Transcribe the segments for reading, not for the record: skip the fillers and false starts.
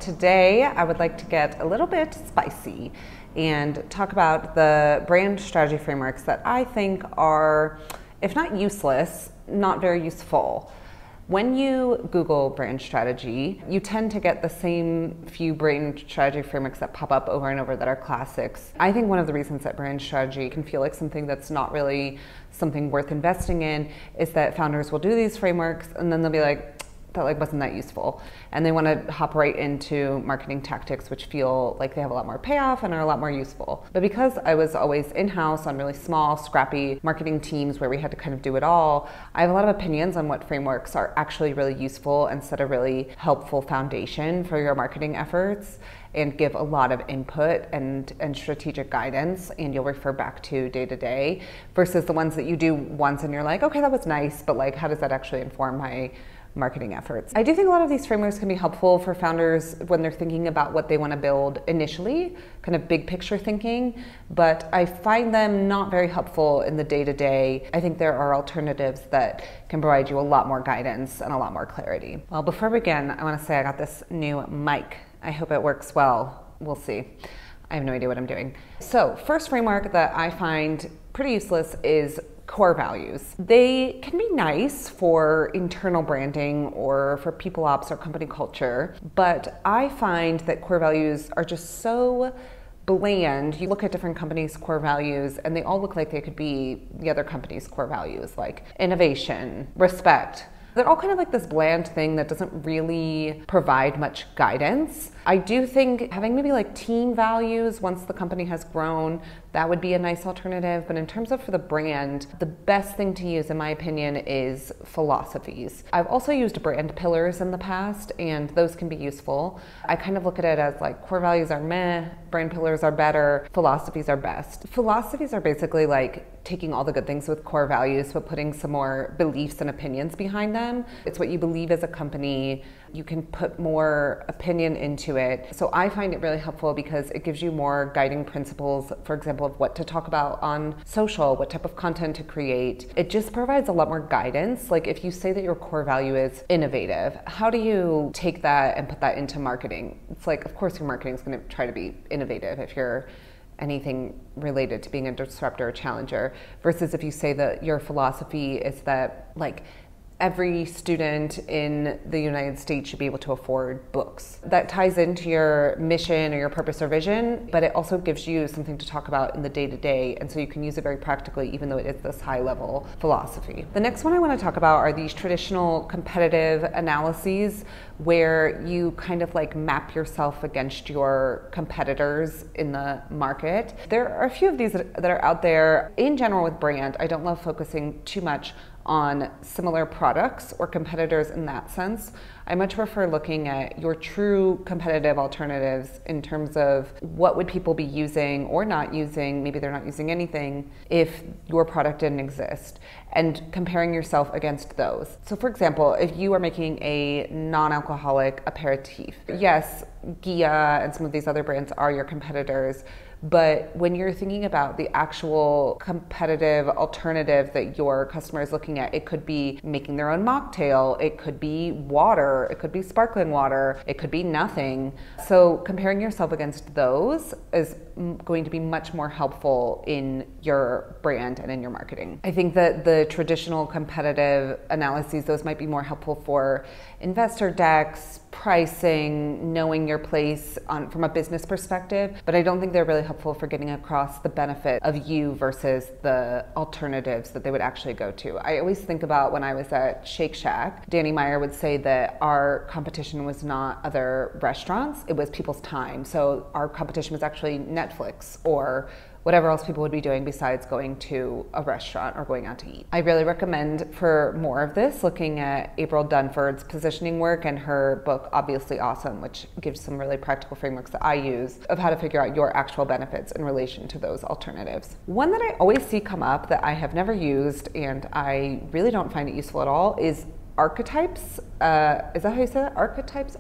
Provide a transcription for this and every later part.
today I would like to get a little bit spicy and talk about the brand strategy frameworks that I think are, if not useless, not very useful. When you Google brand strategy, you tend to get the same few brand strategy frameworks that pop up over and over that are classics. I think one of the reasons that brand strategy can feel like something that's not really something worth investing in is that founders will do these frameworks and then they'll be like, that wasn't that useful. And they want to hop right into marketing tactics, which feel like they have a lot more payoff and are a lot more useful. But because I was always in-house on really small, scrappy marketing teams where we had to kind of do it all, I have a lot of opinions on what frameworks are actually really useful and set a really helpful foundation for your marketing efforts and give a lot of input and strategic guidance, and you'll refer back to day to day, versus the ones that you do once and you're like, okay, that was nice, but like, how does that actually inform my marketing efforts? I do think a lot of these frameworks can be helpful for founders when they're thinking about what they want to build initially, kind of big picture thinking, but I find them not very helpful in the day-to-day. I think there are alternatives that can provide you a lot more guidance and a lot more clarity. Well, before we begin, I want to say I got this new mic. I hope it works well. We'll see. I have no idea what I'm doing. So, first framework that I find pretty useless is core values. They can be nice for internal branding or for people ops or company culture, but I find that core values are just so bland. You look at different companies' core values and they all look like they could be the other company's core values, like innovation, respect. They're all kind of like this bland thing that doesn't really provide much guidance. I do think having maybe like team values once the company has grown, that would be a nice alternative. But in terms of for the brand, the best thing to use, in my opinion, is philosophies. I've also used brand pillars in the past, and those can be useful. I kind of look at it as like core values are meh, brand pillars are better, philosophies are best. Philosophies are basically like taking all the good things with core values, but putting some more beliefs and opinions behind them. It's what you believe as a company. You can put more opinion into it. So I find it really helpful because it gives you more guiding principles, for example, of what to talk about on social, what type of content to create. It just provides a lot more guidance. Like if you say that your core value is innovative, how do you take that and put that into marketing? It's like, of course, your marketing is going to try to be innovative if you're anything related to being a disruptor or challenger, versus if you say that your philosophy is that like every student in the United States should be able to afford books. That ties into your mission or your purpose or vision, but it also gives you something to talk about in the day-to-day, and so you can use it very practically even though it is this high-level philosophy. The next one I want to talk about are these traditional competitive analyses where you kind of like map yourself against your competitors in the market. There are a few of these that are out there. In general with brand, I don't love focusing too much on similar products or competitors in that sense. I much prefer looking at your true competitive alternatives in terms of what would people be using or not using, maybe they're not using anything, if your product didn't exist, and comparing yourself against those. So for example, if you are making a non-alcoholic aperitif, yes, Gia and some of these other brands are your competitors, but when you're thinking about the actual competitive alternative that your customer is looking at, it could be making their own mocktail, it could be water, it could be sparkling water, it could be nothing. So comparing yourself against those is going to be much more helpful in your brand and in your marketing. I think that the traditional competitive analyses, those might be more helpful for investor decks, pricing, knowing your place from a business perspective, but I don't think they're really helpful for getting across the benefit of you versus the alternatives that they would actually go to. I always think about when I was at Shake Shack, Danny Meyer would say that our competition was not other restaurants, it was people's time. So our competition was actually Netflix or whatever else people would be doing besides going to a restaurant or going out to eat. I really recommend for more of this looking at April Dunford's positioning work and her book Obviously Awesome, which gives some really practical frameworks that I use of how to figure out your actual benefits in relation to those alternatives. One that I always see come up that I have never used and I really don't find it useful at all is archetypes. Is that how you say that? Archetypes,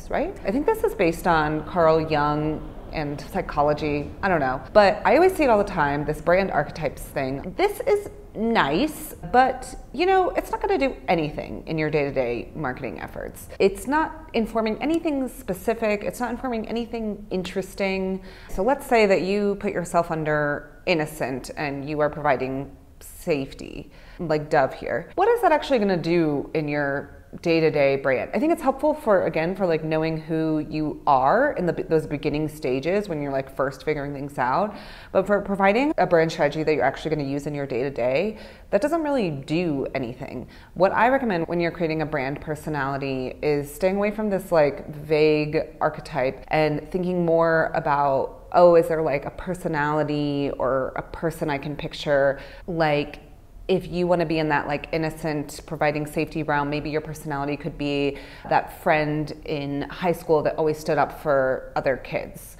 right? I think this is based on Carl Jung and psychology. I don't know. But I always see it all the time, this brand archetypes thing. This is nice, but you know, it's not going to do anything in your day-to-day marketing efforts. It's not informing anything specific. It's not informing anything interesting. So let's say that you put yourself under innocent and you are providing safety, like Dove here. What is that actually going to do in your day-to-day brand? I think it's helpful for, again, for like knowing who you are in those beginning stages when you're like first figuring things out. But for providing a brand strategy that you're actually going to use in your day-to-day, that doesn't really do anything. What I recommend when you're creating a brand personality is staying away from this like vague archetype and thinking more about, oh, is there like a personality or a person I can picture? Like, if you want to be in that like innocent, providing safety realm, maybe your personality could be that friend in high school that always stood up for other kids.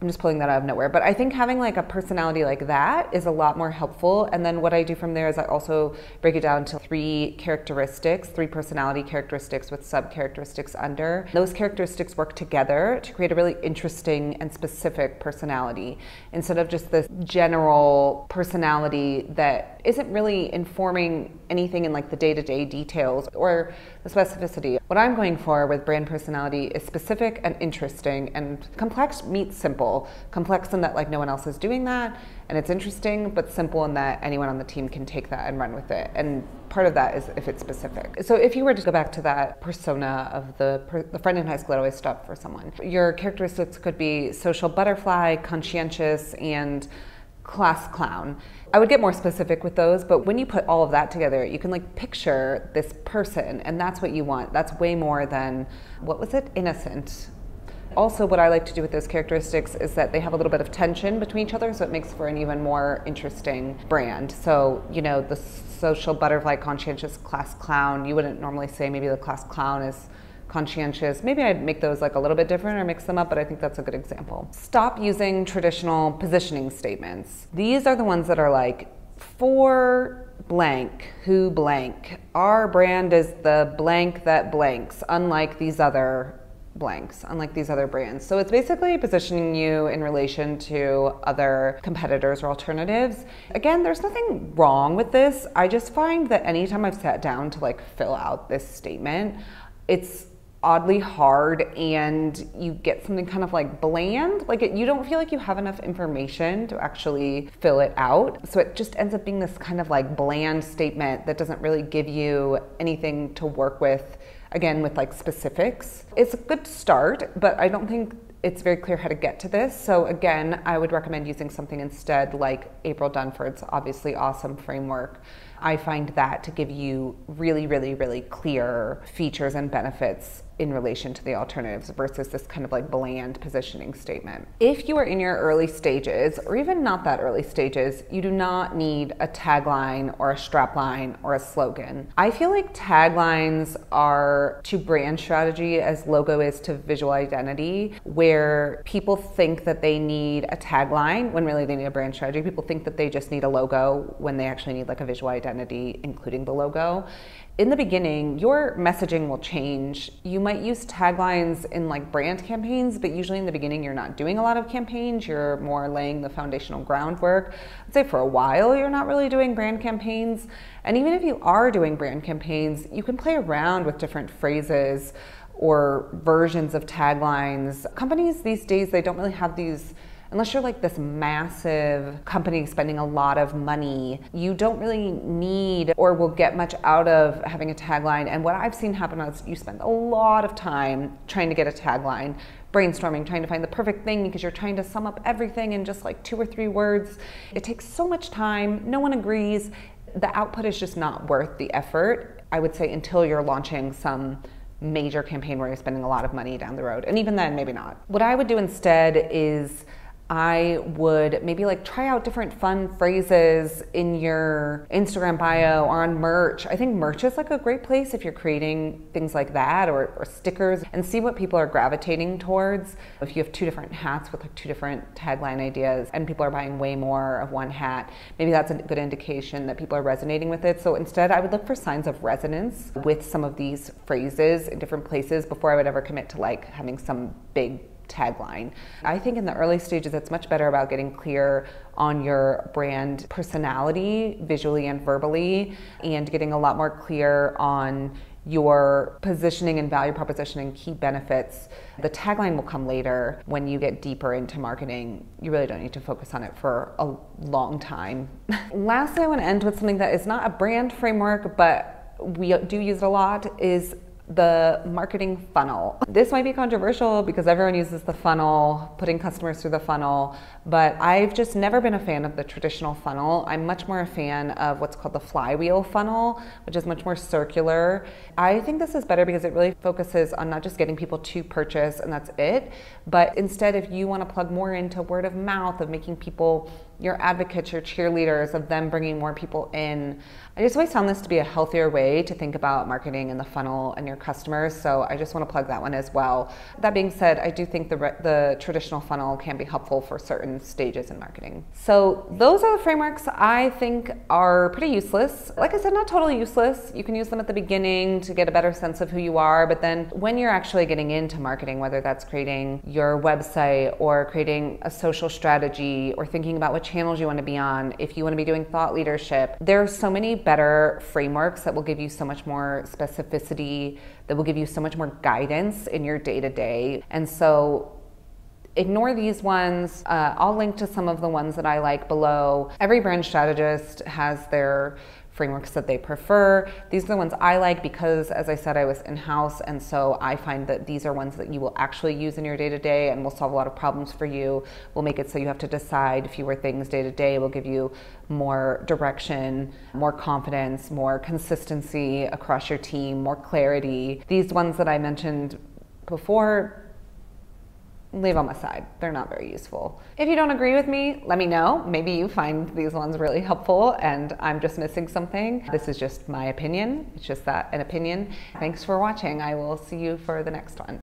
I'm just pulling that out of nowhere. But I think having like a personality like that is a lot more helpful. And then what I do from there is I also break it down to 3 characteristics, 3 personality characteristics with sub-characteristics under. Those characteristics work together to create a really interesting and specific personality instead of just this general personality that isn't really informing anything in like the day-to-day details or the specificity. What I'm going for with brand personality is specific and interesting, and complex meets simple. Complex in that like no one else is doing that, and it's interesting, but simple in that anyone on the team can take that and run with it. And part of that is if it's specific. So if you were to go back to that persona of the friend in high school that always stood up for someone, your characteristics could be social butterfly, conscientious, and class clown. I would get more specific with those, but when you put all of that together, you can like picture this person, and that's what you want. That's way more than, what was it? Innocent. Also, what I like to do with those characteristics is that they have a little bit of tension between each other, so it makes for an even more interesting brand. So, you know, the social butterfly, conscientious, class clown, you wouldn't normally say maybe the class clown is conscientious. Maybe I'd make those like a little bit different or mix them up, but I think that's a good example. Stop using traditional positioning statements. These are the ones that are like, for blank, who blank. Our brand is the blank that blanks, unlike these other blanks, unlike these other brands. So it's basically positioning you in relation to other competitors or alternatives. Again, there's nothing wrong with this. I just find that anytime I've sat down to like fill out this statement, it's oddly hard and you get something kind of like bland. Like you don't feel like you have enough information to actually fill it out. So it just ends up being this kind of like bland statement that doesn't really give you anything to work with, again, with like specifics. It's a good start, but I don't think it's very clear how to get to this. So again, I would recommend using something instead like April Dunford's obviously awesome framework. I find that to give you really, really, really clear features and benefits in relation to the alternatives versus this kind of like bland positioning statement. If you are in your early stages, or even not that early stages, you do not need a tagline or a strapline or a slogan. I feel like taglines are to brand strategy as logo is to visual identity, where people think that they need a tagline when really they need a brand strategy. People think that they just need a logo when they actually need like a visual identity, including the logo. In the beginning, your messaging will change. You might use taglines in like brand campaigns, but usually in the beginning, you're not doing a lot of campaigns. You're more laying the foundational groundwork. I'd say for a while, you're not really doing brand campaigns. And even if you are doing brand campaigns, you can play around with different phrases or versions of taglines. Companies these days, they don't really have these. Unless you're like this massive company spending a lot of money, you don't really need or will get much out of having a tagline. And what I've seen happen is you spend a lot of time trying to get a tagline, brainstorming, trying to find the perfect thing because you're trying to sum up everything in just like 2 or 3 words. It takes so much time. No one agrees. The output is just not worth the effort, I would say, until you're launching some major campaign where you're spending a lot of money down the road. And even then, maybe not. What I would do instead is I would maybe like try out different fun phrases in your Instagram bio or on merch. I think merch is like a great place if you're creating things like that, or stickers, and see what people are gravitating towards. If you have 2 different hats with like 2 different tagline ideas and people are buying way more of one hat, maybe that's a good indication that people are resonating with it. So instead, I would look for signs of resonance with some of these phrases in different places before I would ever commit to like having some big tagline. I think in the early stages, it's much better about getting clear on your brand personality, visually and verbally, and getting a lot more clear on your positioning and value proposition and key benefits. The tagline will come later when you get deeper into marketing. You really don't need to focus on it for a long time. Lastly, I want to end with something that is not a brand framework, but we do use it a lot, is the marketing funnel. This might be controversial because everyone uses the funnel, putting customers through the funnel, but I've just never been a fan of the traditional funnel. I'm much more a fan of what's called the flywheel funnel, which is much more circular. I think this is better because it really focuses on not just getting people to purchase and that's it, but instead if you want to plug more into word of mouth, of making people your advocates, your cheerleaders, of them bringing more people in. I just always found this to be a healthier way to think about marketing in the funnel and your customers, so I just want to plug that one as well. That being said, I do think the traditional funnel can be helpful for certain stages in marketing. So those are the frameworks I think are pretty useless. Like I said, not totally useless. You can use them at the beginning to get a better sense of who you are, but then when you're actually getting into marketing, whether that's creating your website or creating a social strategy or thinking about what channels you want to be on, if you want to be doing thought leadership, there are so many better frameworks that will give you so much more specificity, that will give you so much more guidance in your day-to-day. And so ignore these ones. I'll link to some of the ones that I like below. Every brand strategist has their frameworks that they prefer. These are the ones I like because, as I said, I was in-house, and so I find that these are ones that you will actually use in your day-to-day and will solve a lot of problems for you, will make it so you have to decide fewer things day-to-day, will give you more direction, more confidence, more consistency across your team, more clarity. These ones that I mentioned before, leave them aside. They're not very useful. If you don't agree with me, let me know. Maybe you find these ones really helpful and I'm just missing something. This is just my opinion. It's just that, an opinion. Thanks for watching. I will see you for the next one.